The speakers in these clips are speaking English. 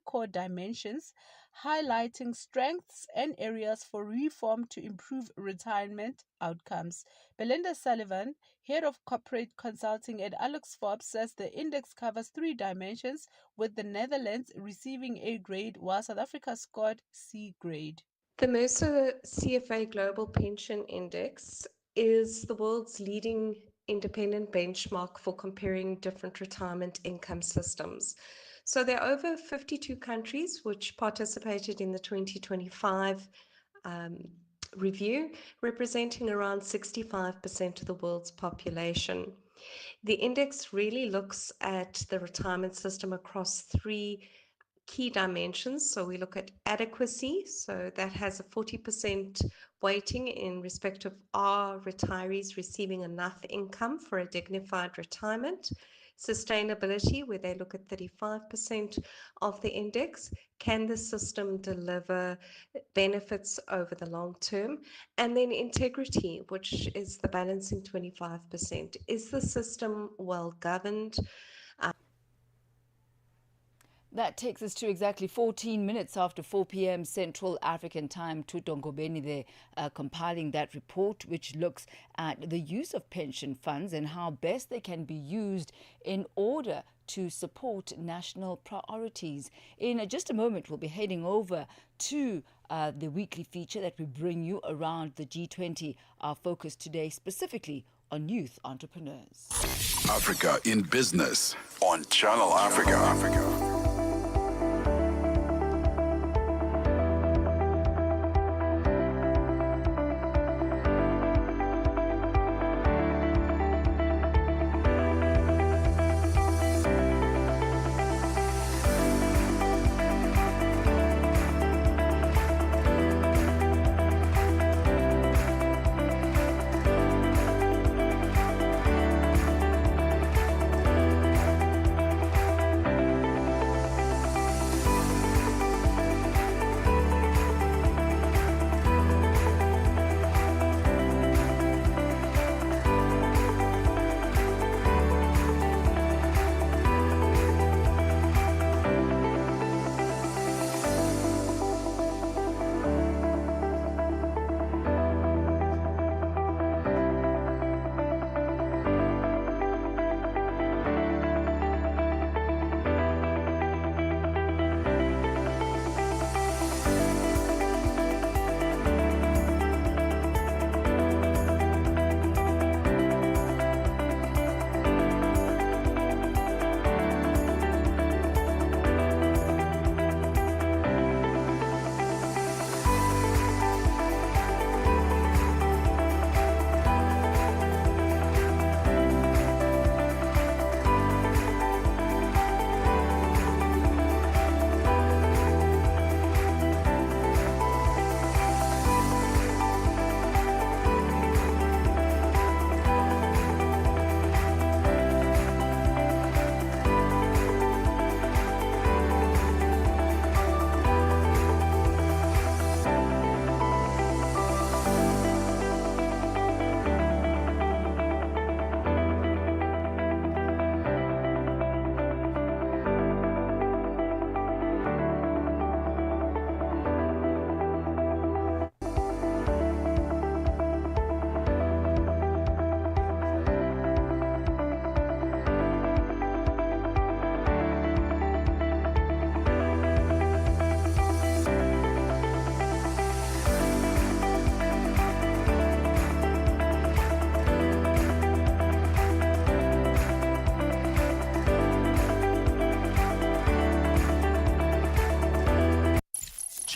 core dimensions, highlighting strengths and areas for reform to improve retirement outcomes. Belinda Sullivan, head of corporate consulting at Alex Forbes, says the index covers three dimensions, with the Netherlands receiving A grade while South Africa scored C grade. The Mercer CFA Global Pension Index is the world's leading independent benchmark for comparing different retirement income systems. So there are over 52 countries which participated in the 2025 review, representing around 65% of the world's population. The index really looks at the retirement system across three key dimensions. So we look at adequacy, so that has a 40% weighting in respect of are retirees receiving enough income for a dignified retirement. Sustainability, where they look at 35% of the index. Can the system deliver benefits over the long term? And then integrity, which is the balancing 25%. Is the system well governed? That takes us to exactly 14 minutes after 4 p.m. Central African time. Tuto Ngobeni there compiling that report, which looks at the use of pension funds and how best they can be used in order to support national priorities. In just a moment, we'll be heading over to the weekly feature that we bring you around the G20. Our focus today specifically on youth entrepreneurs. Africa in Business on Channel Africa.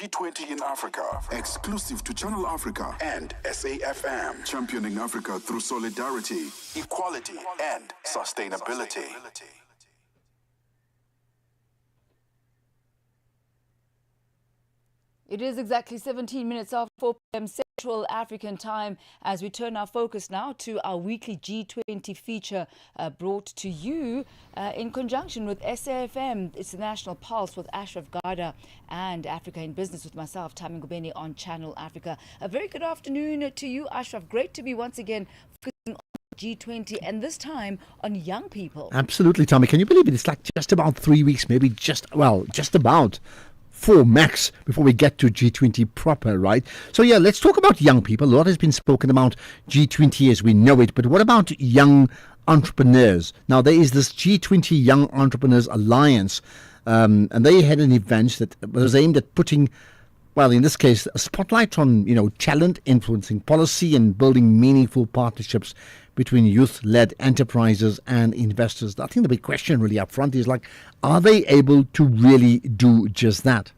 G20 in Africa, exclusive to Channel Africa and SAFM, championing Africa through solidarity, equality, and sustainability. It is exactly 17 minutes after 4 p.m. Central African time as we turn our focus now to our weekly G20 feature brought to you in conjunction with SAFM. It's the National Pulse with Ashraf Garda and Africa in Business with myself, Tami Ngobeni, on Channel Africa. A very good afternoon to you, Ashraf. Great to be once again focusing on G20, and this time on young people. Absolutely, Tommy. Can you believe it? It's like just about 3 weeks, maybe just about 4 max before we get to G20 proper, right? So yeah, let's talk about young people. A lot has been spoken about G20 as we know it, but what about young entrepreneurs? Now, there is this G20 Young Entrepreneurs Alliance, and they had an event that was aimed at putting, well, in this case, a spotlight on, talent, influencing policy, and building meaningful partnerships between youth-led enterprises and investors. I think the big question really up front is like, are they able to really do just that?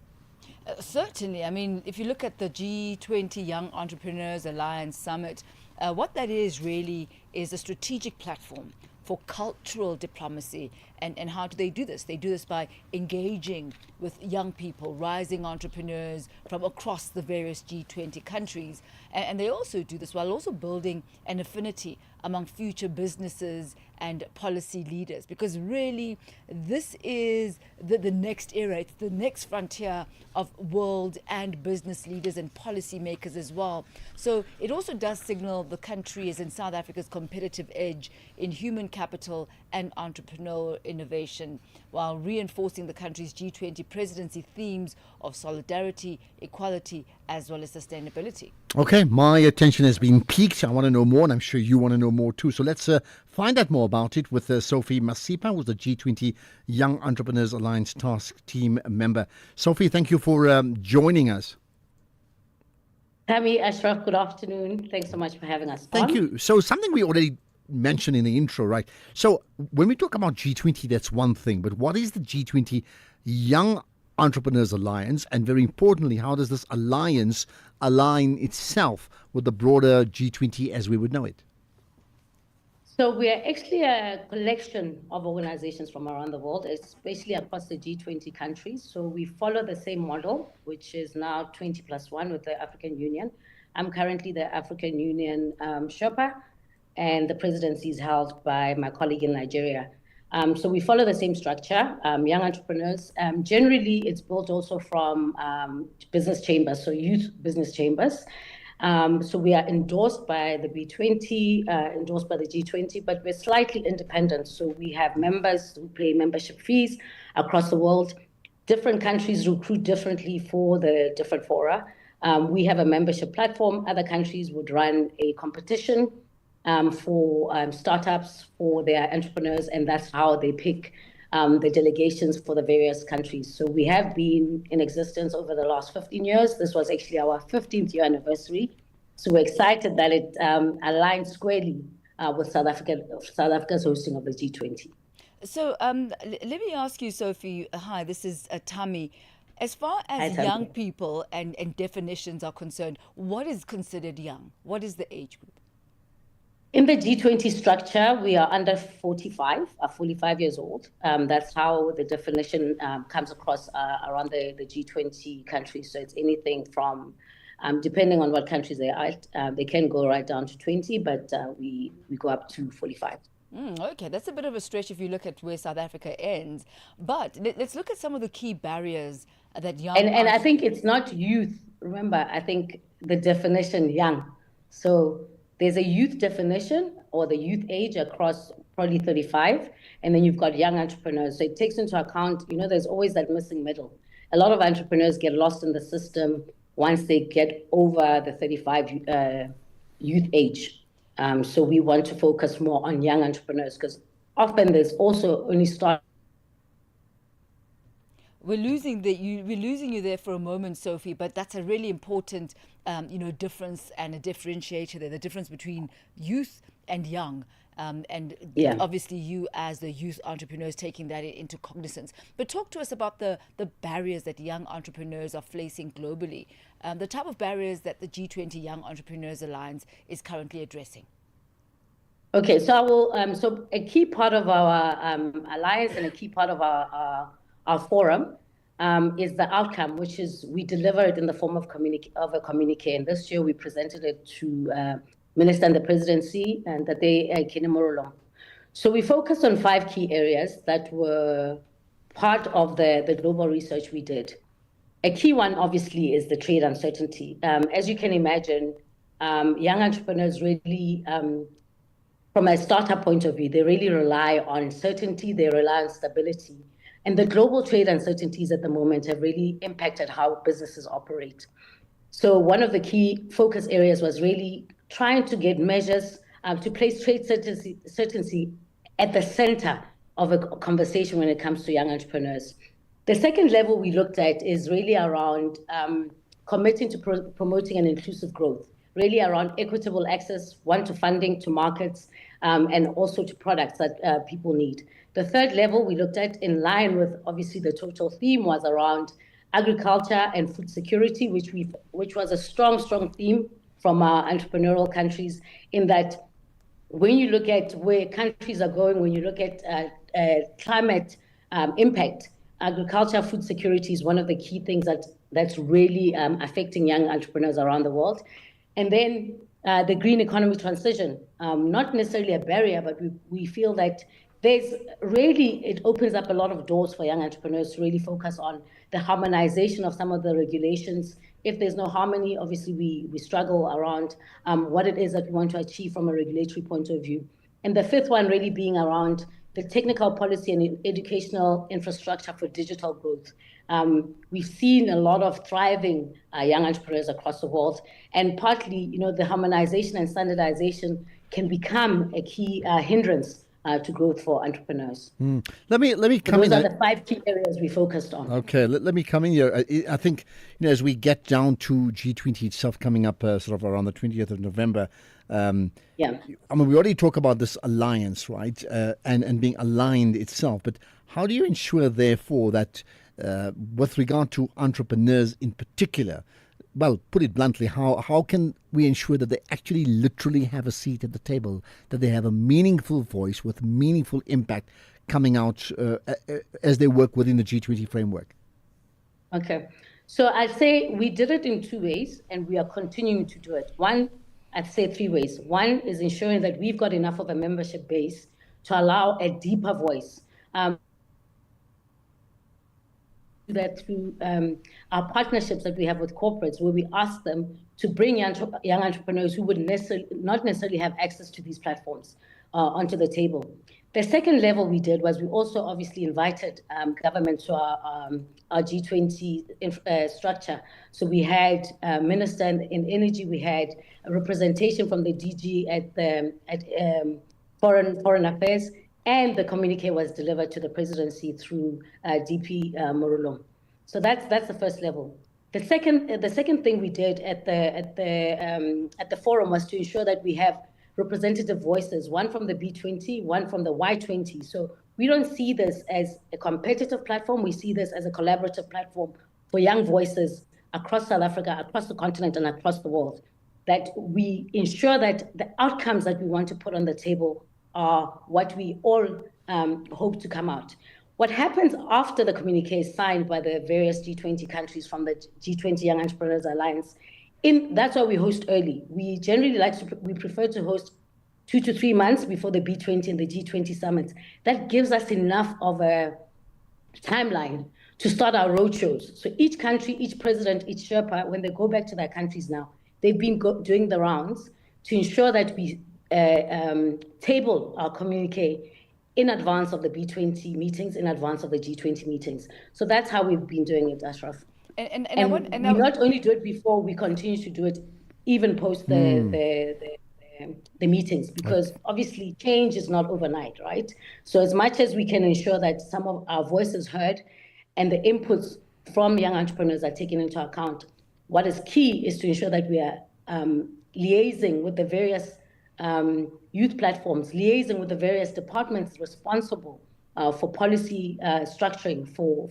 Certainly. I mean, if you look at the G20 Young Entrepreneurs Alliance Summit, what that is really is a strategic platform for cultural diplomacy. And how do they do this? They do this by engaging with young people, rising entrepreneurs from across the various G20 countries. And they also do this while also building an affinity among future businesses and policy leaders, because really this is the next era. It's the next frontier of world and business leaders and policymakers as well. So it also does signal the country is in South Africa's competitive edge in human capital and entrepreneurial innovation, while reinforcing the country's G20 presidency themes of solidarity, equality, as well as sustainability. Okay, my attention has been piqued. I want to know more, and I'm sure you want to know more too. So let's find out more about it with Sophie Masipa, who's the G20 Young Entrepreneurs Alliance Task Team member. Sophie, thank you for joining us. Tammy, Ashraf, good afternoon. Thanks so much for having us. Thank you. So something we already mentioned in the intro, right? So when we talk about G20, that's one thing, but what is the G20 Young Entrepreneurs Alliance, and very importantly, how does this alliance align itself with the broader G20 as we would know it? So we are actually a collection of organizations from around the world, especially across the G20 countries. So we follow the same model, which is now 20+1 with the African Union. I'm currently the African Union Sherpa, and the presidency is held by my colleague in Nigeria. So we follow the same structure, young entrepreneurs. Generally, it's built also from business chambers, so youth business chambers. So we are endorsed by the B20, endorsed by the G20, but we're slightly independent. So we have members who pay membership fees across the world. Different countries recruit differently for the different fora. We have a membership platform. Other countries would run a competition for startups, for their entrepreneurs, and that's how they pick the delegations for the various countries. So we have been in existence over the last 15 years. This was actually our 15th year anniversary. So we're excited that it aligns squarely with South Africa's hosting of the G20. So let me ask you, Sophie, hi, this is Tammy. As far as young people and definitions are concerned, what is considered young? What is the age group? In the G20 structure, we are under 45, 45 years old. That's how the definition comes across around the G20 countries. So it's anything from, depending on what countries they are at, they can go right down to 20, but we go up to 45. Okay, that's a bit of a stretch if you look at where South Africa ends. But let's look at some of the key barriers that young... And I think it's not youth. Remember, I think the definition young. So there's a youth definition or the youth age across probably 35, and then you've got young entrepreneurs. So it takes into account, there's always that missing middle. A lot of entrepreneurs get lost in the system once they get over the 35 youth age. So we want to focus more on young entrepreneurs because often there's also only start. We're losing you there for a moment, Sophie, but that's a really important, difference and a differentiator there, the difference between youth and young. Obviously you as the youth entrepreneurs taking that into cognizance. But talk to us about the barriers that young entrepreneurs are facing globally, the type of barriers that the G20 Young Entrepreneurs Alliance is currently addressing. Okay, so I will. So a key part of our alliance and a key part of our forum is the outcome, which is we deliver it in the form of a communique. And this year we presented it to Minister and the Presidency and that they Kinemorolong. So we focused on 5 key areas that were part of the global research we did. A key one, obviously, is the trade uncertainty. As you can imagine, young entrepreneurs really from a startup point of view, they really rely on certainty, they rely on stability. And the global trade uncertainties at the moment have really impacted how businesses operate. So one of the key focus areas was really trying to get measures to place trade certainty at the center of a conversation when it comes to young entrepreneurs. The second level we looked at is really around committing to promoting an inclusive growth, really around equitable access, one, to funding, to markets, and also to products that people need. The third level we looked at, in line with obviously the total theme, was around agriculture and food security, which was a strong theme from our entrepreneurial countries, in that when you look at where countries are going, when you look at climate impact, agriculture, food security is one of the key things that's really affecting young entrepreneurs around the world. And then the green economy transition, not necessarily a barrier, but we feel that it opens up a lot of doors for young entrepreneurs to really focus on the harmonization of some of the regulations. If there's no harmony, obviously we struggle around what it is that we want to achieve from a regulatory point of view. And the fifth one really being around the technical policy and educational infrastructure for digital growth. We've seen a lot of thriving young entrepreneurs across the world, and partly, the harmonization and standardization can become a key hindrance to growth for entrepreneurs. Let me come in. Those are the 5 key areas we focused on. Okay, let me come in here. I think, as we get down to G20 itself coming up sort of around the 20th of November, I mean, we already talk about this alliance, right, and being aligned itself, but how do you ensure, therefore, that with regard to entrepreneurs in particular, well, put it bluntly, how can we ensure that they actually literally have a seat at the table, that they have a meaningful voice with meaningful impact coming out as they work within the G20 framework? Okay. So I'd say we did it in 2 ways, and we are continuing to do it. One, I'd say 3 ways. One is ensuring that we've got enough of a membership base to allow a deeper voice. That through our partnerships that we have with corporates, where we ask them to bring young entrepreneurs who would not necessarily have access to these platforms onto the table. The second level we did was we also obviously invited government to our G20 structure. So we had a minister in energy, we had a representation from the DG at foreign affairs, and the communique was delivered to the presidency through DP Morulong. So that's the first level. The second thing we did at the forum was to ensure that we have representative voices, one from the B20, one from the Y20. So we don't see this as a competitive platform. We see this as a collaborative platform for young voices across South Africa, across the continent, and across the world, that we ensure that the outcomes that we want to put on the table are what we all hope to come out. What happens after the communique is signed by the various G20 countries from the G20 Young Entrepreneurs Alliance, that's why we host early. We generally we prefer to host 2 to 3 months before the B20 and the G20 summits. That gives us enough of a timeline to start our roadshows. So each country, each president, each Sherpa, when they go back to their countries now, they've been doing the rounds to ensure that we table our communique in advance of the B20 meetings, in advance of the G20 meetings. So that's how we've been doing it, Ashraf. And we not only do it before, we continue to do it even post the meetings, because obviously change is not overnight, right? So as much as we can ensure that some of our voices heard and the inputs from young entrepreneurs are taken into account, what is key is to ensure that we are liaising with the various youth platforms, liaising with the various departments responsible for policy structuring for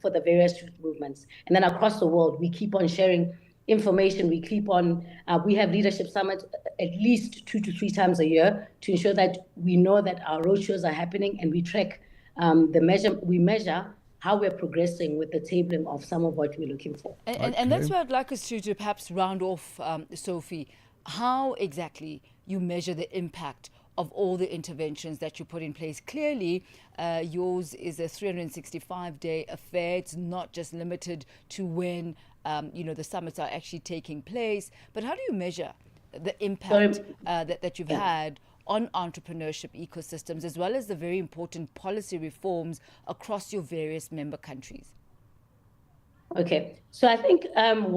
the various youth movements. And then across the world, we keep on sharing information. We keep on, we have leadership summits at least 2 to 3 times a year to ensure that we know that our roadshows are happening, and we track we measure how we're progressing with the tabling of some of what we're looking for. And that's where I'd like us to perhaps round off, Sophie, how exactly you measure the impact of all the interventions that you put in place. Clearly, yours is a 365-day affair. It's not just limited to when the summits are actually taking place. But how do you measure the impact that you've had on entrepreneurship ecosystems, as well as the very important policy reforms across your various member countries? Okay, so I think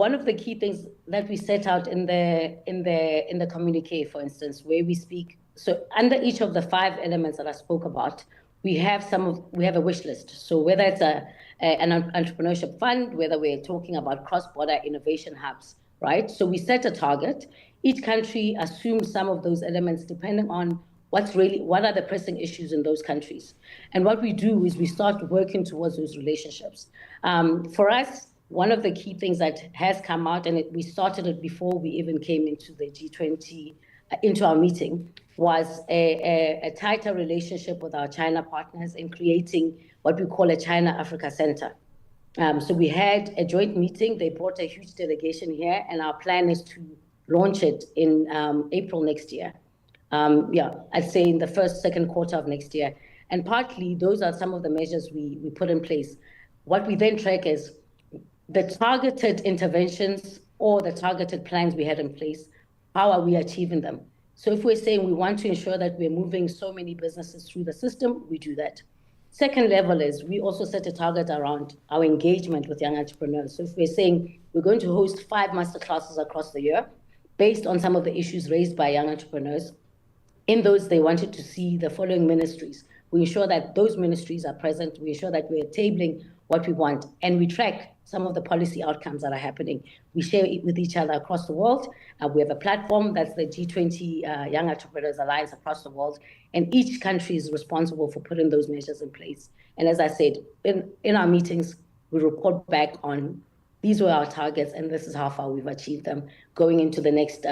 one of the key things that we set out in the communique, for instance, where we speak. So under each of the 5 elements that I spoke about, we have a wish list. So whether it's an entrepreneurship fund, whether we're talking about cross-border innovation hubs, right? So we set a target. Each country assumes some of those elements depending on what are the pressing issues in those countries. And what we do is we start working towards those relationships. For us, one of the key things that has come out, and we started it before we even came into the G20, into our meeting, was a tighter relationship with our China partners in creating what we call a China-Africa Center. So we had a joint meeting. They brought a huge delegation here, and our plan is to launch it in April next year. I'd say in the second quarter of next year. And partly, those are some of the measures we put in place. What we then track is the targeted interventions or the targeted plans we had in place. How are we achieving them? So if we're saying we want to ensure that we're moving so many businesses through the system, we do that. Second level is we also set a target around our engagement with young entrepreneurs. So if we're saying we're going to host 5 masterclasses across the year based on some of the issues raised by young entrepreneurs, in those they wanted to see the following ministries. We ensure that those ministries are present. We ensure that we're tabling what we want, and we track some of the policy outcomes that are happening. We share it with each other across the world. We have a platform that's the G20 Young Entrepreneurs Alliance across the world, and each country is responsible for putting those measures in place. And as I said, in our meetings, we report back on these were our targets, and this is how far we've achieved them, going into the next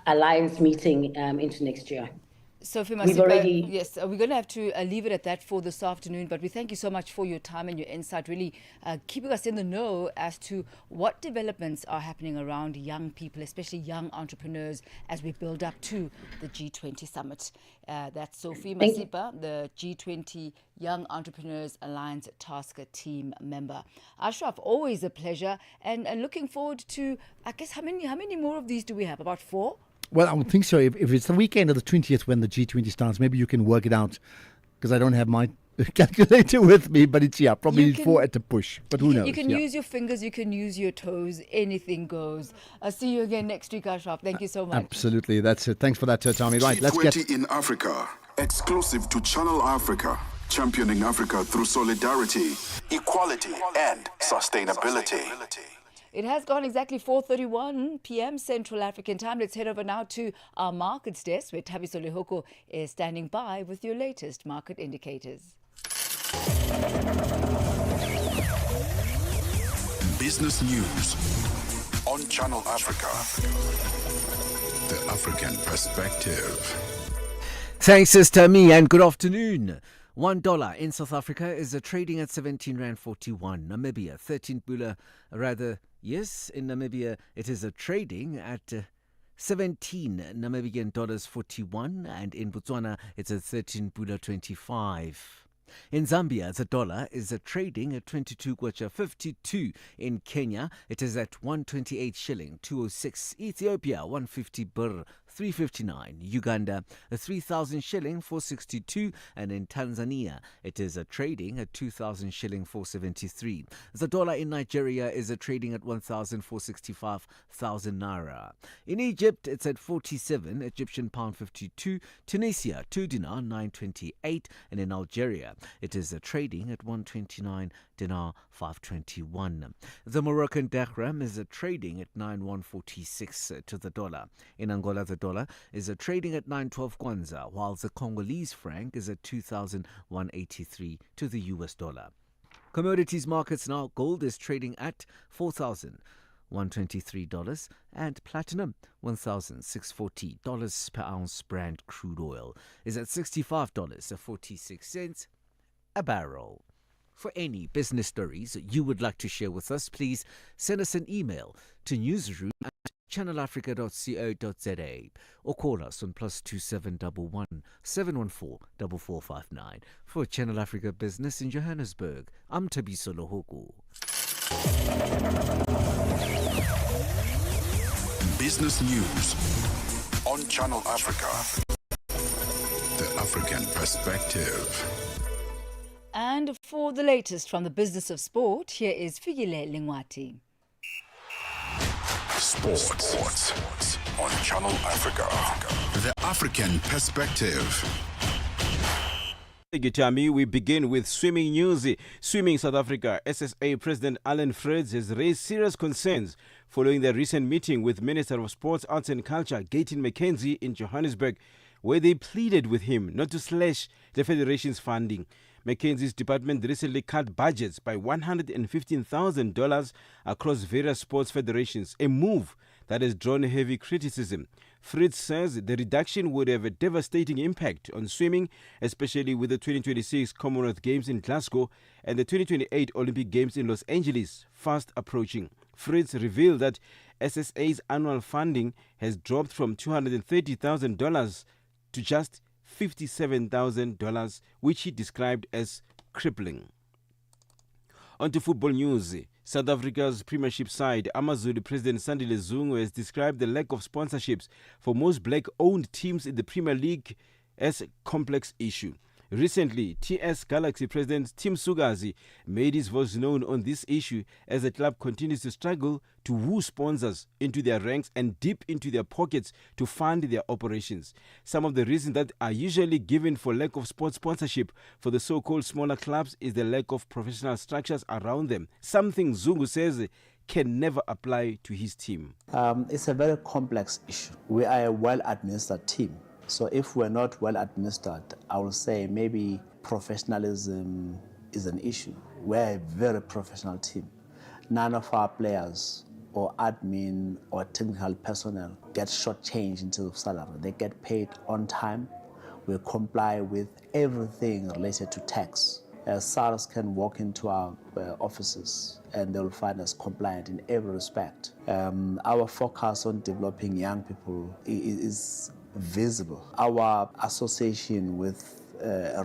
alliance meeting into next year. Sophie Masipa, yes, we're going to have to leave it at that for this afternoon, but we thank you so much for your time and your insight, really keeping us in the know as to what developments are happening around young people, especially young entrepreneurs, as we build up to the G20 summit. That's Sophie Masipa, the G20 Young Entrepreneurs Alliance Task Team member. Ashraf, always a pleasure, and looking forward to, I guess, how many more of these do we have? About 4? Well, I would think so. If it's the weekend of the 20th when the G20 starts, maybe you can work it out, because I don't have my calculator with me, but it's, probably 4 at the push. But who knows? You can use your fingers, you can use your toes, anything goes. I'll see you again next week, Ashraf. Thank you so much. Absolutely. That's it. Thanks for that, Tommy. Right, let's get... G20 in Africa, exclusive to Channel Africa, championing Africa through solidarity, equality, and sustainability. It has gone exactly 4:31 p.m. Central African time. Let's head over now to our markets desk, where Thabiso Lehoko is standing by with your latest market indicators. Business news on Channel Africa. The African perspective. Thanks, Sister Me, and good afternoon. $1 in South Africa is trading at 17 Rand 41. Namibia, 13 Bula, in Namibia it is trading at 17 Namibian dollars 41, and in Botswana it's at 13 Bula 25. In Zambia, the dollar is trading at 22 kwacha 52. In Kenya, it is at 128 shilling 206. Ethiopia, 150 birr 359. Uganda, 3,000 shilling 462. And in Tanzania, it is trading at 2,000 shilling 473. The dollar in Nigeria is trading at 1,465,000 naira. In Egypt, it's at 47 Egyptian pound 52. Tunisia, 2 dinar 928. And in Algeria, it is trading at 129 dinar 521. The Moroccan dirham is trading at 9146 to the dollar. In Angola, the dollar is trading at 912 kwanza, while the Congolese franc is at 2,183 to the US dollar. Commodities markets now: gold is trading at $4,123, and platinum $1,640 per ounce. Brent crude oil is at $65.46 a barrel. For any business stories you would like to share with us, please send us an email to newsroom@channelafrica.co.za or call us on +2711 714 4459. For Channel Africa Business in Johannesburg, I'm Thabiso Lehoko. Business news on Channel Africa. The African Perspective. And for the latest from the business of sport, here is Figile Lingwati. Sports on Channel Africa. The African Perspective. Thank you, Tammy. We begin with swimming news. Swimming South Africa SSA President Alan Fritz has raised serious concerns following their recent meeting with Minister of Sports, Arts and Culture, Gayton McKenzie, in Johannesburg, where they pleaded with him not to slash the federation's funding. McKenzie's department recently cut budgets by $115,000 across various sports federations, a move that has drawn heavy criticism. Fritz says the reduction would have a devastating impact on swimming, especially with the 2026 Commonwealth Games in Glasgow and the 2028 Olympic Games in Los Angeles fast approaching. Fritz revealed that SSA's annual funding has dropped from $230,000 to just $57,000, which he described as crippling. On to football news. South Africa's Premiership side, Amazulu President Sandile Zungu, has described the lack of sponsorships for most black-owned teams in the Premier League as a complex issue. Recently, TS Galaxy President Tim Sugazi made his voice known on this issue as the club continues to struggle to woo sponsors into their ranks and dip into their pockets to fund their operations. Some of the reasons that are usually given for lack of sports sponsorship for the so-called smaller clubs is the lack of professional structures around them, something Zungu says can never apply to his team. It's a very complex issue. We are a well-administered team. So if we're not well administered, I will say maybe professionalism is an issue. We're a very professional team. None of our players or admin or technical personnel get shortchanged in terms of salary. They get paid on time. We comply with everything related to tax. SARS can walk into our offices and they'll find us compliant in every respect. Our focus on developing young people is visible. Our association with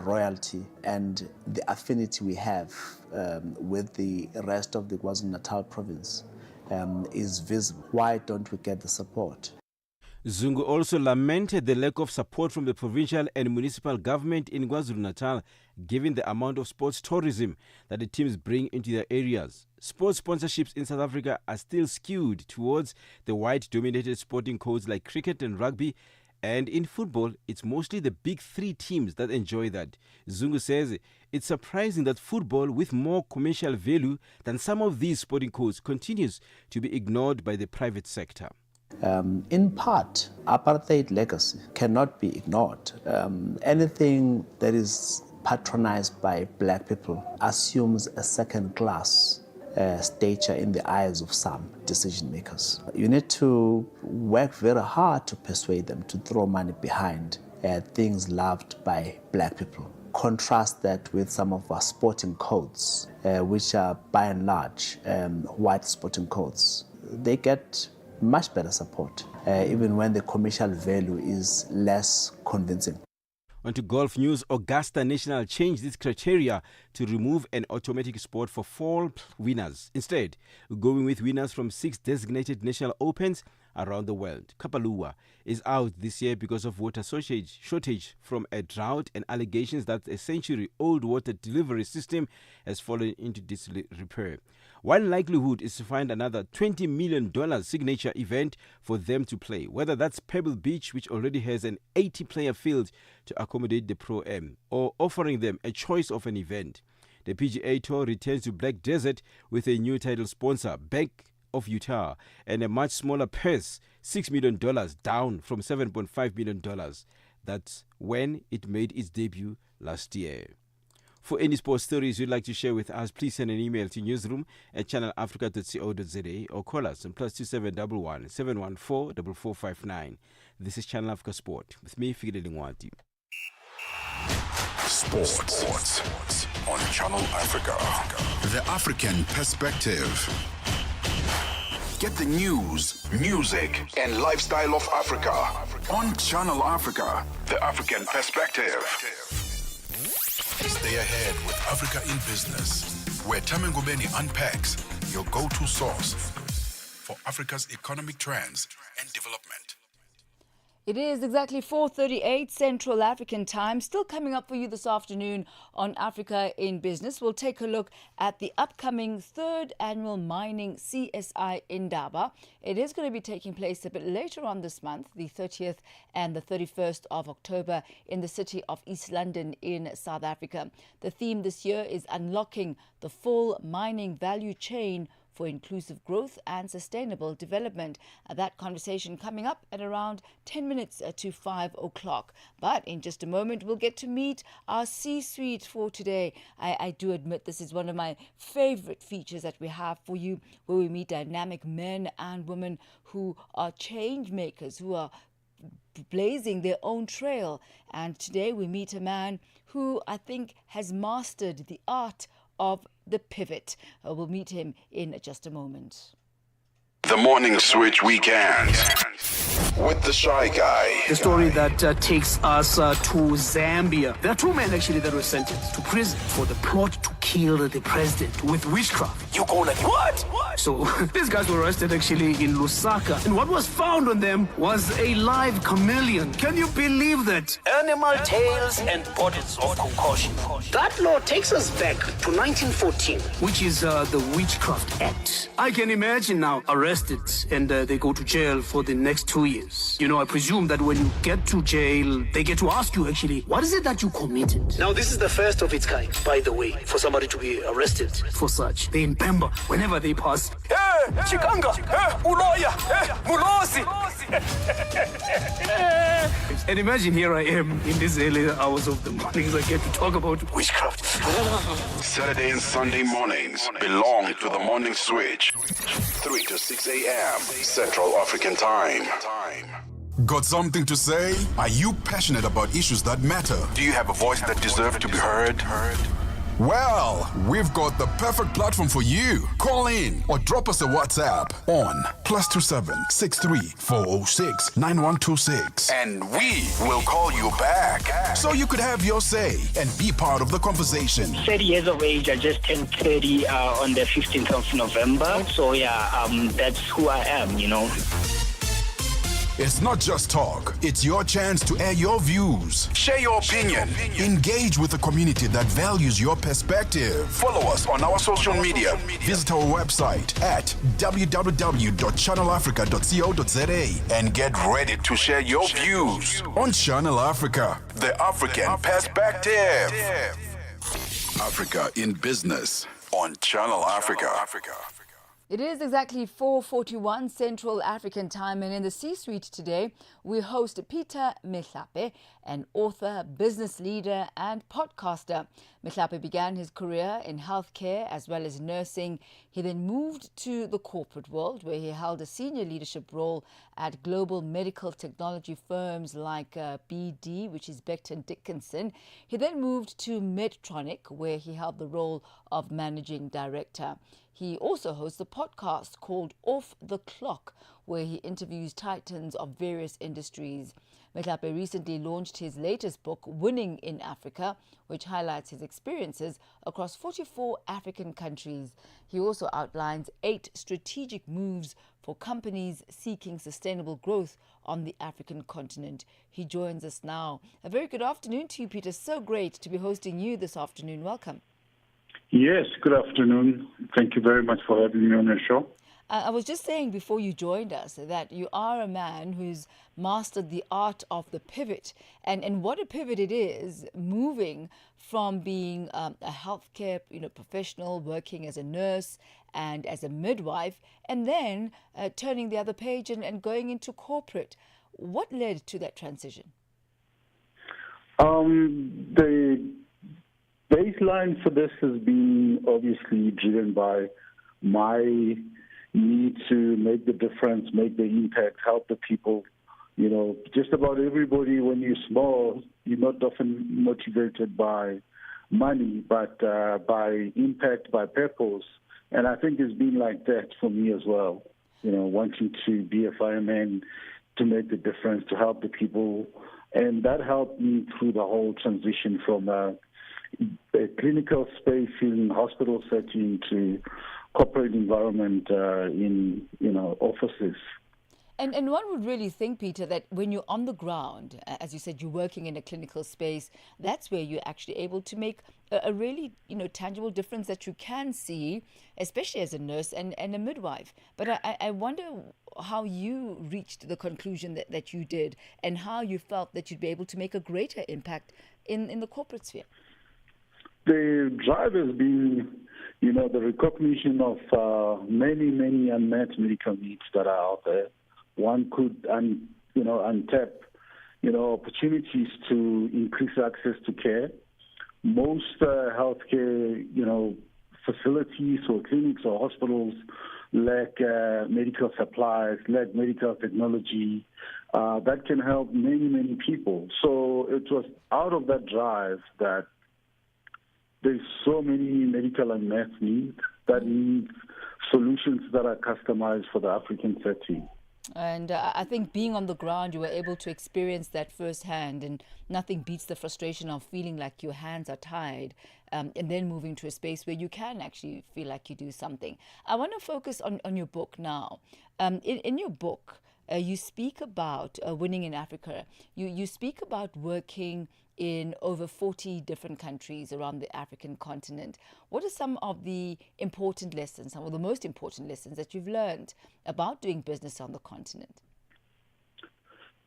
royalty and the affinity we have with the rest of the KwaZulu-Natal province is visible. Why don't we get the support? Zungu also lamented the lack of support from the provincial and municipal government in KwaZulu-Natal, given the amount of sports tourism that the teams bring into their areas. Sports sponsorships in South Africa are still skewed towards the white-dominated sporting codes like cricket and rugby, and in football, it's mostly the big three teams that enjoy that. Zungu says it's surprising that football, with more commercial value than some of these sporting codes, continues to be ignored by the private sector. In part, apartheid legacy cannot be ignored. Anything that is patronized by black people assumes a second-class stature in the eyes of some decision makers. You need to work very hard to persuade them to throw money behind things loved by black people. Contrast that with some of our sporting codes, which are by and large white sporting codes. They get much better support, even when the commercial value is less convincing. On to golf news. Augusta National changed its criteria to remove an automatic spot for fall winners, instead going with winners from 6 designated national opens around the world. Kapalua is out this year because of water shortage from a drought and allegations that a century-old water delivery system has fallen into disrepair. One likelihood is to find another $20 million signature event for them to play, whether that's Pebble Beach, which already has an 80-player field to accommodate the Pro-Am, or offering them a choice of an event. The PGA Tour returns to Black Desert with a new title sponsor, Bank of Utah, and a much smaller purse, $6 million, down from $7.5 million. That's when it made its debut last year. For any sports stories you'd like to share with us, please send an email to newsroom@channelafrica.co.za or call us on +2711 714 4459. This is Channel Africa Sport with me, Figile Lingwati. Sports on Channel Africa. The African Perspective. Get the news, music, and lifestyle of Africa on Channel Africa. The African Perspective. Stay ahead with Africa in Business, where Tamengubeni unpacks your go-to source for Africa's economic trends and development. It is exactly 4:38 Central African Time. Still coming up for you this afternoon on Africa in Business. We'll take a look at the upcoming third annual mining CSI Indaba. It is going to be taking place a bit later on this month, the 30th and the 31st of October in the city of East London in South Africa. The theme this year is unlocking the full mining value chain for inclusive growth and sustainable development. That conversation coming up at around 10 minutes to 5 o'clock. But in just a moment, we'll get to meet our C-suite for today. I do admit this is one of my favorite features that we have for you, where we meet dynamic men and women who are change makers, who are blazing their own trail. And today we meet a man who I think has mastered the art of the pivot. We'll meet him in just a moment. The Morning Switch Weekend with the Shy Guy. The story that takes us to Zambia. There are two men actually that were sentenced to prison for the plot to kill the president with witchcraft. You go like, what? So these guys were arrested actually in Lusaka. And what was found on them was a live chameleon. Can you believe that? Animal tails and bottles of concoction. That law takes us back to 1914, which is the Witchcraft Act. I can imagine now arrested and they go to jail for the next 2 years. You know, I presume that when you get to jail, they get to ask you actually, what is it that you committed? Now, this is the first of its kind, by the way, for somebody to be arrested for such. They remember whenever they pass. Hey, Chikanga! Hey, Uloya! Hey, Mulosi! And imagine here I am in these early hours of the mornings. I get to talk about witchcraft. Saturday and Sunday mornings belong to the Morning Switch. 3 to 6 a.m. Central African Time. Got something to say? Are you passionate about issues that matter? Do you have a voice that deserves to be heard? Well, we've got the perfect platform for you. Call in or drop us a WhatsApp on +27 63 406 9126 and we will call you back so you could have your say and be part of the conversation. 30 years of age. I just turned 30 on the 15th of November. So yeah, that's who I am, you know. It's not just talk. It's your chance to air your views. Share your opinion. Engage with the community that values your perspective. Follow us on our social media. Visit our website at www.channelafrica.co.za and get ready to share your views on Channel Africa, the African perspective. Africa in Business on Channel Africa. It is exactly 4:41 Central African Time, and in the C-suite today, we host Peter Mehlape, an author, business leader, and podcaster. Mehlape began his career in healthcare as well as nursing. He then moved to the corporate world, where he held a senior leadership role at global medical technology firms like BD, which is Becton Dickinson. He then moved to Medtronic, where he held the role of managing director. He also hosts a podcast called Off the Clock, where he interviews titans of various industries. Mehlape recently launched his latest book, Winning in Africa, which highlights his experiences across 44 African countries. He also outlines 8 strategic moves for companies seeking sustainable growth on the African continent. He joins us now. A very good afternoon to you, Peter. So great to be hosting you this afternoon. Welcome. Yes, good afternoon. Thank you very much for having me on your show. I was just saying before you joined us that you are a man who's mastered the art of the pivot. And what a pivot it is, moving from being a healthcare professional, working as a nurse and as a midwife, and then turning the other page and going into corporate. What led to that transition? The baseline for this has been obviously driven by my need to make the difference, make the impact, help the people. You know, just about everybody, when you're small, you're not often motivated by money, but by impact, by purpose. And I think it's been like that for me as well. You know, wanting to be a fireman, to make the difference, to help the people. And that helped me through the whole transition from a clinical space in hospital setting to corporate environment in offices. And one would really think, Peter, that when you're on the ground, as you said, you're working in a clinical space, that's where you're actually able to make a really, tangible difference that you can see, especially as a nurse and a midwife. But I wonder how you reached the conclusion that you did and how you felt that you'd be able to make a greater impact in the corporate sphere. The drive has been, the recognition of many, many unmet medical needs that are out there. One could, untap, opportunities to increase access to care. Most healthcare, facilities or clinics or hospitals lack medical supplies, lack medical technology that can help many, many people. So it was out of that drive that there's so many medical unmet needs that need solutions that are customized for the African setting. And I think being on the ground, you were able to experience that firsthand, and nothing beats the frustration of feeling like your hands are tied, and then moving to a space where you can actually feel like you do something. I want to focus on your book now. In your book, you speak about winning in Africa. You speak about working in over 40 different countries around the African continent. What are some of the important lessons, some of the most important lessons that you've learned about doing business on the continent?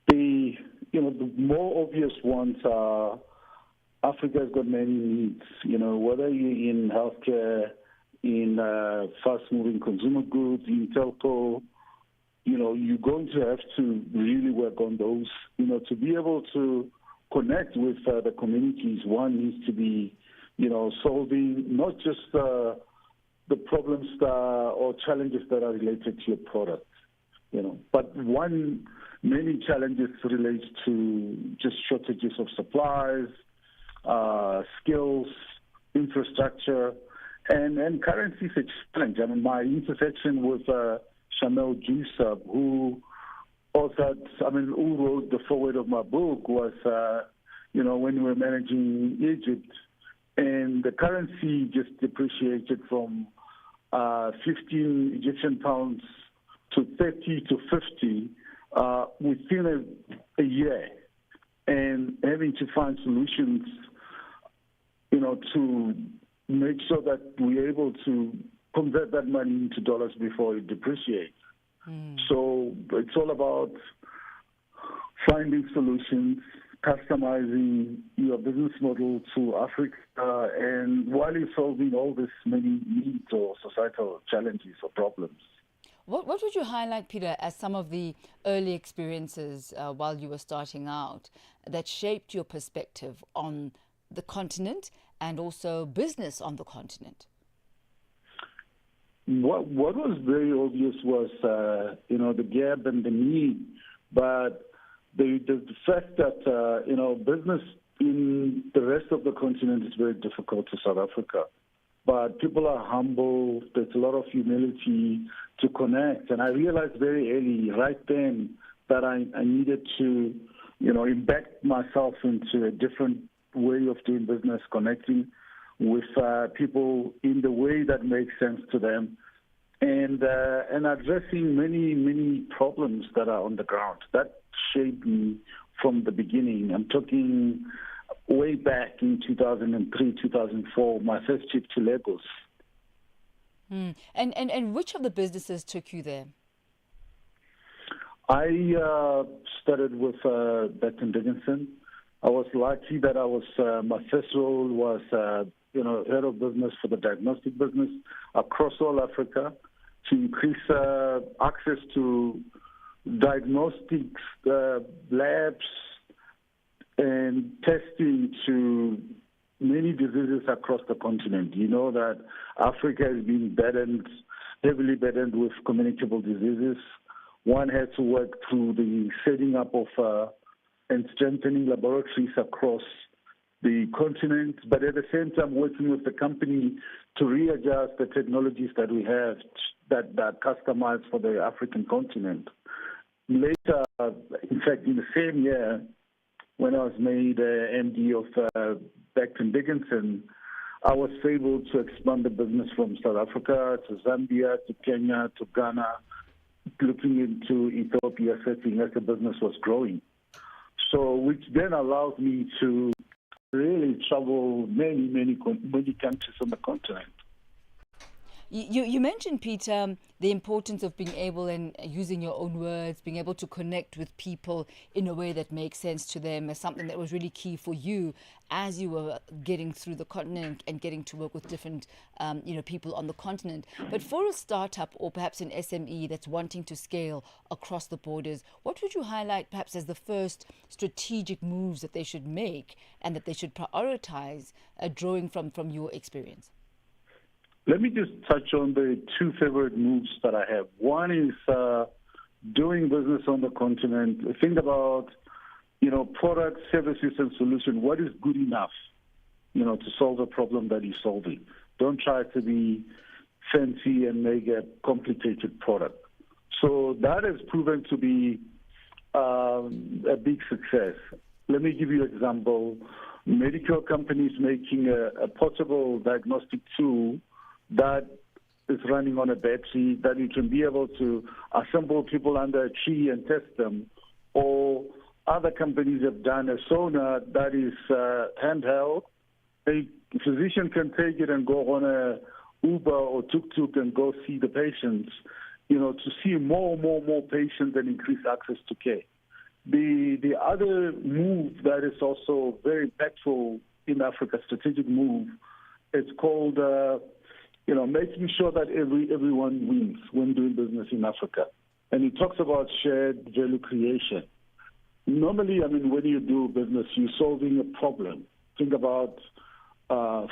The more obvious ones are Africa's got many needs. Whether you're in healthcare, in fast-moving consumer goods, in telco, you're going to have to really work on those. To be able to connect with the communities, one needs to be, solving not just the problems or challenges that are related to your product, but many challenges relate to just shortages of supplies, skills, infrastructure, and currency is a challenge. I mean, my intersection with Chanel Juicer, who wrote the foreword of my book, was, when we were managing Egypt, and the currency just depreciated from 15 Egyptian pounds to 30 to 50 within a year, and having to find solutions, to make sure that we're able to convert that money into dollars before it depreciates. So it's all about finding solutions, customizing your business model to Africa, and while you're solving all these many needs or societal challenges or problems. What would you highlight, Peter, as some of the early experiences while you were starting out that shaped your perspective on the continent and also business on the continent? What was very obvious was, the gap and the need, but the fact that, business in the rest of the continent is very difficult to South Africa. But people are humble, there's a lot of humility to connect. And I realized very early, right then, that I needed to, embed myself into a different way of doing business, connecting with people in the way that makes sense to them, and addressing many, many problems that are on the ground. That shaped me from the beginning. I'm talking way back in 2003, 2004, my first trip to Lagos. And which of the businesses took you there? I started with Becton Dickinson. I was lucky that I was my first role was head of business for the diagnostic business across all Africa to increase access to diagnostics labs and testing to many diseases across the continent. You know that Africa has been heavily burdened with communicable diseases. One has to work through the setting up of and strengthening laboratories across the continent, but at the same time working with the company to readjust the technologies that we have that are customized for the African continent. Later, in fact, in the same year, when I was made MD of Becton Dickinson, I was able to expand the business from South Africa to Zambia to Kenya to Ghana, looking into Ethiopia setting as the business was growing. So, which then allowed me to really travel many countries on the continent. You mentioned, Peter, the importance of being able, and using your own words, being able to connect with people in a way that makes sense to them as something that was really key for you as you were getting through the continent and getting to work with different people on the continent. But for a startup or perhaps an SME that's wanting to scale across the borders, what would you highlight perhaps as the first strategic moves that they should make and that they should prioritize, drawing from your experience? Let me just touch on the two favorite moves that I have. One is doing business on the continent. Think about, products, services, and solution. What is good enough, to solve a problem that you're solving? Don't try to be fancy and make a complicated product. So that has proven to be a big success. Let me give you an example. Medical companies making a portable diagnostic tool that is running on a battery that you can be able to assemble people under a tree and test them. Or other companies have done a sonar that is handheld. A physician can take it and go on a Uber or tuk-tuk and go see the patients, to see more patients and increase access to care. The other move that is also very impactful in Africa, strategic move, it's called making sure that everyone wins when doing business in Africa. And it talks about shared value creation. Normally, when you do business, you're solving a problem. Think about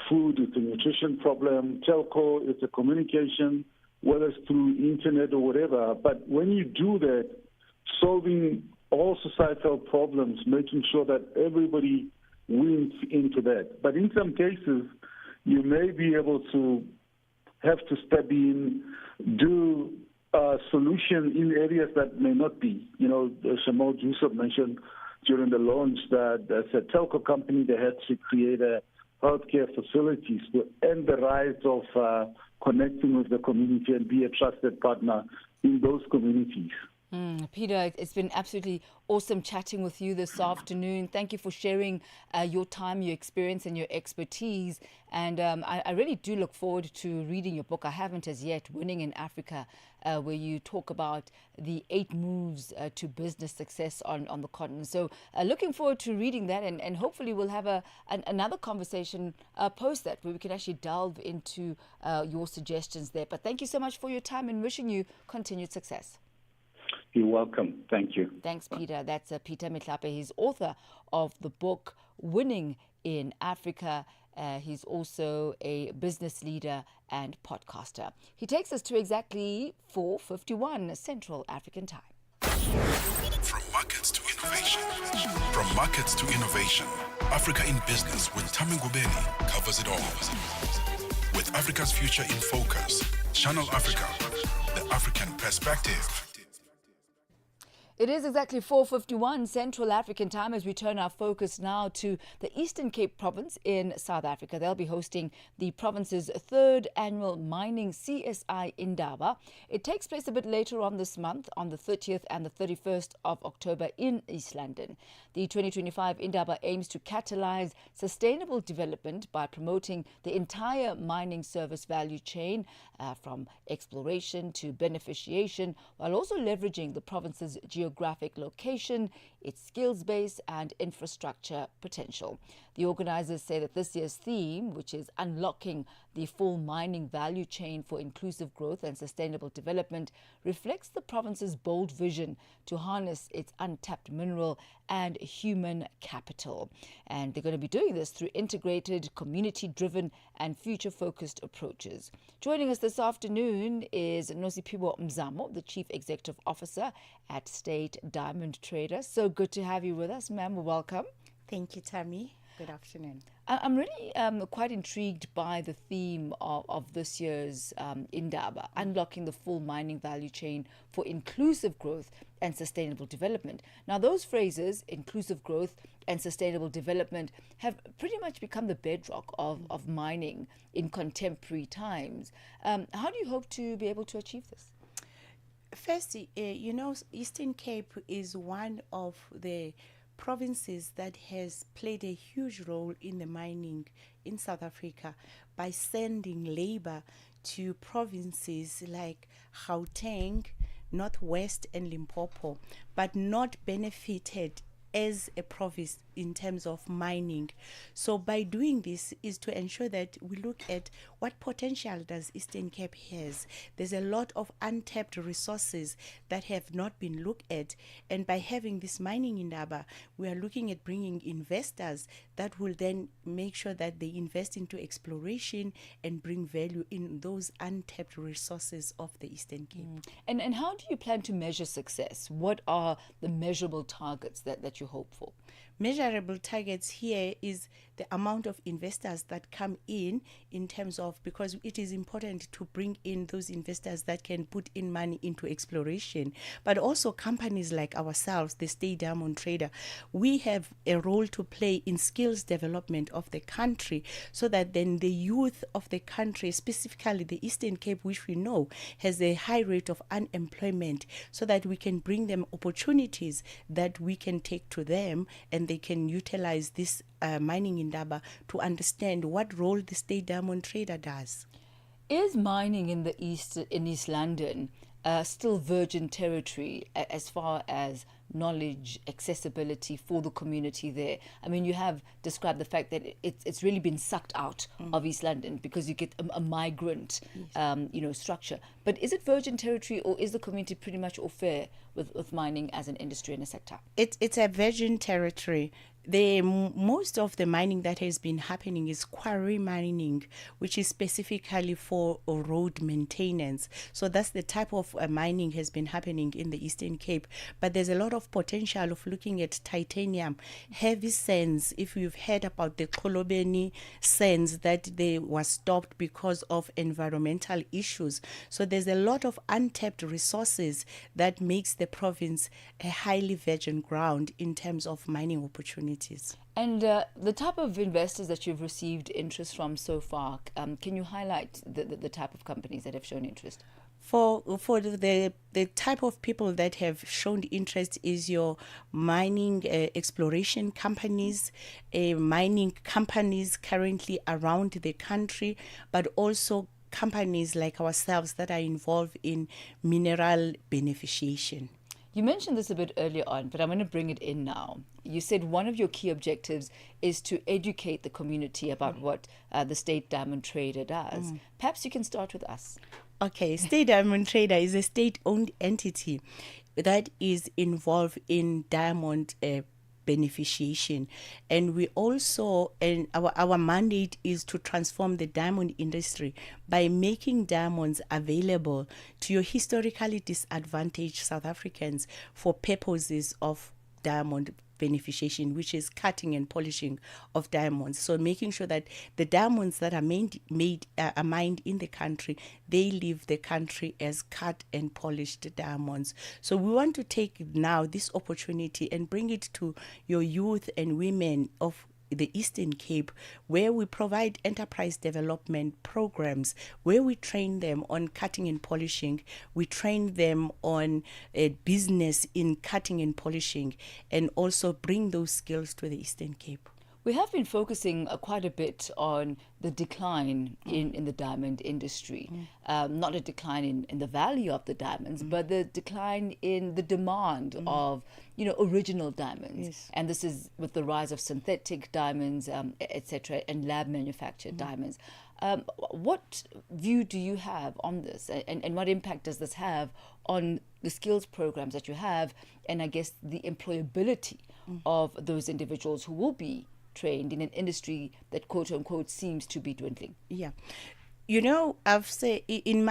food, it's a nutrition problem. Telco, it's a communication, whether it's through internet or whatever. But when you do that, solving all societal problems, making sure that everybody wins into that. But in some cases, you may be able to have to step in, do a solution in areas that may not be. Shamal Yusuf mentioned during the launch that as a telco company, they had to create a healthcare facilities to end the rise of connecting with the community and be a trusted partner in those communities. Peter, it's been absolutely awesome chatting with you this afternoon. Thank you for sharing your time, your experience, and your expertise. And I really do look forward to reading your book. I haven't as yet, Winning in Africa, where you talk about the 8 moves to business success on the continent. So looking forward to reading that, and hopefully we'll have another conversation post that, where we can actually delve into your suggestions there. But thank you so much for your time, and wishing you continued success. You're welcome. Thank you. Thanks, Peter. That's Peter Motlape. He's author of the book Winning in Africa. He's also a business leader and podcaster. He takes us to exactly 4:51 Central African Time. From markets to innovation. From markets to innovation. Africa in Business with Tami Ngubeni covers it all. With Africa's future in focus. Channel Africa, the African perspective. It is exactly 4:51 Central African Time as we turn our focus now to the Eastern Cape Province in South Africa. They'll be hosting the province's 3rd annual Mining CSI Indaba. It takes place a bit later on this month, on the 30th and the 31st of October in East London. The 2025 Indaba aims to catalyze sustainable development by promoting the entire mining service value chain, from exploration to beneficiation, while also leveraging the province's geographic location, its skills base and infrastructure potential. The organizers say that this year's theme, which is unlocking the full mining value chain for inclusive growth and sustainable development, reflects the province's bold vision to harness its untapped mineral and human capital. And they're going to be doing this through integrated, community-driven and future-focused approaches. Joining us this afternoon is Nosipibo Mzamo, the Chief Executive Officer at State Diamond Traders. So good to have you with us, ma'am. Welcome. Thank you, Tammy. Good afternoon. I'm really quite intrigued by the theme of this year's Indaba, unlocking the full mining value chain for inclusive growth and sustainable development. Now, those phrases, inclusive growth and sustainable development, have pretty much become the bedrock of mining in contemporary times. How do you hope to be able to achieve this? First, Eastern Cape is one of the provinces that has played a huge role in the mining in South Africa by sending labor to provinces like Gauteng, Northwest, and Limpopo, but not benefited as a province in terms of mining. So by doing this is to ensure that we look at what potential does Eastern Cape has. There's a lot of untapped resources that have not been looked at, and by having this mining in Indaba, we are looking at bringing investors that will then make sure that they invest into exploration and bring value in those untapped resources of the Eastern Cape. And how do you plan to measure success? What are the measurable targets that you hope for? Measurable targets here is the amount of investors that come in terms of, because it is important to bring in those investors that can put in money into exploration, but also companies like ourselves, the State Diamond Trader, we have a role to play in skills development of the country, so that then the youth of the country, specifically the Eastern Cape, which we know has a high rate of unemployment, so that we can bring them opportunities that we can take to them, and they can utilize this mining in Indaba to understand what role the State Diamond Trader does. Is mining in East London still virgin territory as far as knowledge, accessibility for the community there? I mean, you have described the fact that it's really been sucked out of East London because you get a migrant, structure. But is it virgin territory, or is the community pretty much au fait with mining as an industry and a sector? It's a virgin territory. Most of the mining that has been happening is quarry mining, which is specifically for road maintenance. So that's the type of mining has been happening in the Eastern Cape. But there's a lot of potential of looking at titanium, heavy sands. If you've heard about the Kolobeni sands that they were stopped because of environmental issues. So there's a lot of untapped resources that makes the province a highly virgin ground in terms of mining opportunities. And the type of investors that you've received interest from so far, can you highlight the type of companies that have shown interest? For the type of people that have shown interest is your mining exploration companies, mining companies currently around the country, but also companies like ourselves that are involved in mineral beneficiation. You mentioned this a bit earlier on, but I'm going to bring it in now. You said one of your key objectives is to educate the community about what the State Diamond Trader does. Perhaps you can start with us. Okay, State Diamond Trader is a state-owned entity that is involved in diamond beneficiation, and we also, and our mandate is to transform the diamond industry by making diamonds available to your historically disadvantaged South Africans for purposes of diamond beneficiation, which is cutting and polishing of diamonds. So making sure that the diamonds that are mined in the country, they leave the country as cut and polished diamonds. So we want to take now this opportunity and bring it to your youth and women of the Eastern Cape, where we provide enterprise development programs, where we train them on cutting and polishing, we train them on a business in cutting and polishing, and also bring those skills to the Eastern Cape. We have been focusing quite a bit on the decline in the diamond industry. Not a decline in the value of the diamonds, but the decline in the demand of, original diamonds. Yes. And this is with the rise of synthetic diamonds, etc., and lab manufactured diamonds. What view do you have on this, and what impact does this have on the skills programs that you have, and I guess the employability of those individuals who will be trained in an industry that quote unquote seems to be dwindling? Yeah. I've said in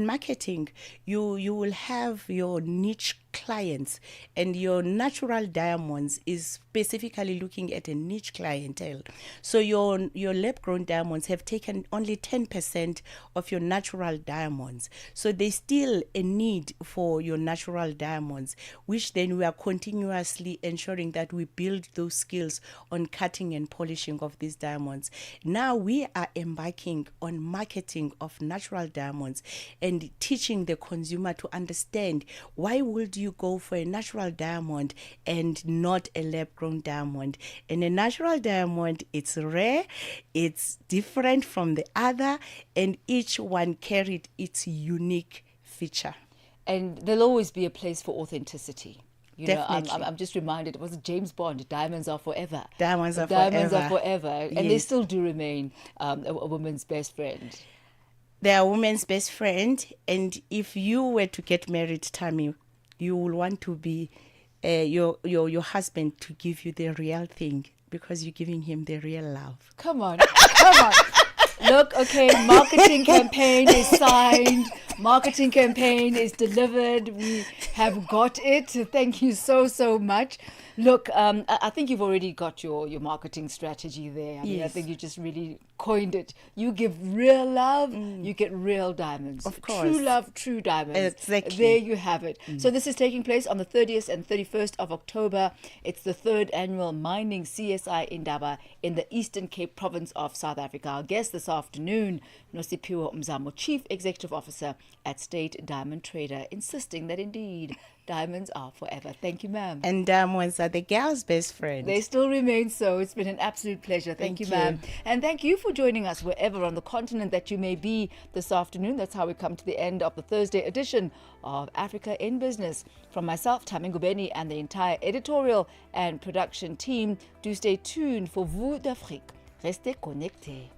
marketing, you will have your niche clients, and your natural diamonds is specifically looking at a niche clientele. So your lab-grown diamonds have taken only 10% of your natural diamonds. So there's still a need for your natural diamonds, which then we are continuously ensuring that we build those skills on cutting and polishing of these diamonds. Now we are embarking on marketing of natural diamonds and teaching the consumer to understand why would you go for a natural diamond and not a lab-grown diamond. And a natural diamond, it's rare, it's different from the other, and each one carried its unique feature. And there'll always be a place for authenticity. You know, Definitely. I'm just reminded, it was James Bond, diamonds are forever. Diamonds are forever. And they Yes. still do remain a woman's best friend. They are women's best friend, and if you were to get married, Tammy, you will want to be your husband to give you the real thing, because you're giving him the real love. Come on. Look, okay, marketing campaign is signed. Marketing campaign is delivered. We have got it. Thank you so much. Look, I think you've already got your marketing strategy there. I mean, I Yes. think you just really coined it. You give real love, you get real diamonds. Of course. True love, true diamonds. Exactly. There you have it. So this is taking place on the 30th and 31st of October. It's the 3rd annual Mining CSI Indaba in the Eastern Cape province of South Africa. Our guest this afternoon, Nosipiwe Mzamo, Chief Executive Officer at State Diamond Trader, insisting that indeed diamonds are forever. Thank you, ma'am. And diamonds are the girl's best friend. They still remain so. It's been an absolute pleasure. Thank you, ma'am. And thank you for joining us wherever on the continent that you may be this afternoon. That's how we come to the end of the Thursday edition of Africa in Business. From myself, Tammy Ngubeni, and the entire editorial and production team, do stay tuned for VuesdAfrique. Restez connectés.